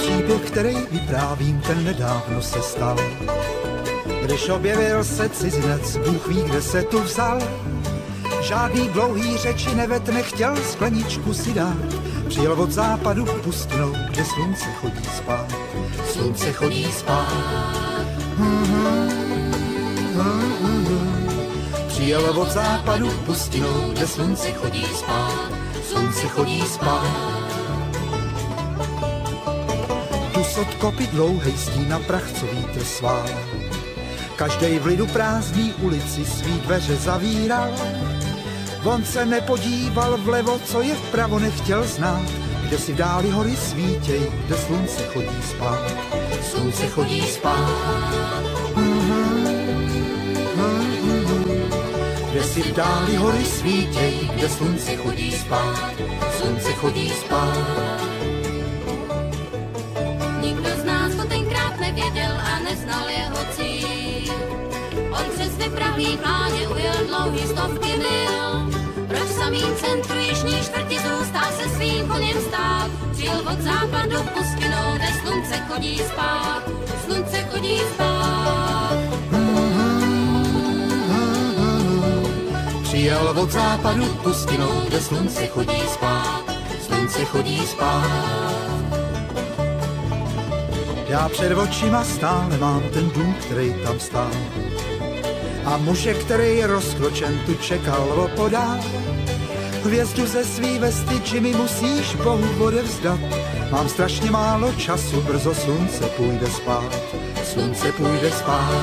příběh, který vyprávím, ten nedávno se stal. Když objevil se cizinec, Bůh ví, kde se tu vzal. Žádný dlouhý řeči nevet, nechtěl skleničku si dát. Přijel od západu pustinou, kde slunce chodí spát. Slunce chodí spát. Přijel od západu pustinou, kde slunce chodí spát. Slunce chodí spát. Dus od kopy dlouhej stín na prach, co vítr svál. Každej v lidu prázdný ulici svý dveře zavíral. On se nepodíval vlevo, co je vpravo, nechtěl znát. Kde si v dáli hory svítěj, kde slunce chodí spát. Slunce chodí spát. Kde si v dáli hory svítěj, kde slunce chodí spát. Slunce chodí spát. Nikdo z nás to tenkrát nevěděl a neznal jeho cíl. On přes vyprahlý pláně ujel dlouhý stovky mil. Proč v samým centru jižní čtvrti zůstá se svým koněm stát? Přijel od západu pustinou, kde slunce chodí spát. Slunce chodí spát. Přijel od západu pustinou, kde slunce chodí spát. Slunce chodí spát. Já před očima stále mám ten dům, který tam stál. A muže, který je rozkročen, tu čekal opodál. Hvězdu ze svý vesty, či mi musíš Bohu odevzdat. Mám strašně málo času, brzo slunce půjde spát. Slunce půjde spát.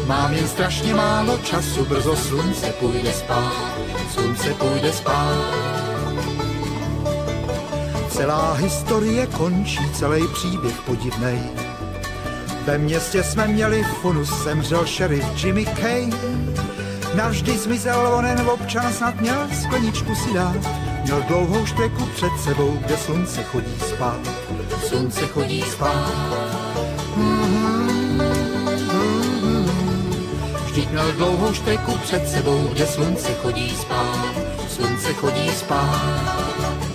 Mám jen strašně málo času, brzo slunce půjde spát. Slunce půjde spát. Celá historie končí, celý příběh podivnej. Ve městě jsme měli funus, zemřel šerif Jimmy Kane. Navždy zmizel onen občan, snad měl skleničku si dát. Měl dlouhou špeku před sebou, kde slunce chodí spát. Slunce chodí spát. Vždyť měl dlouhou špeku před sebou, kde slunce chodí spát. Slunce chodí spát.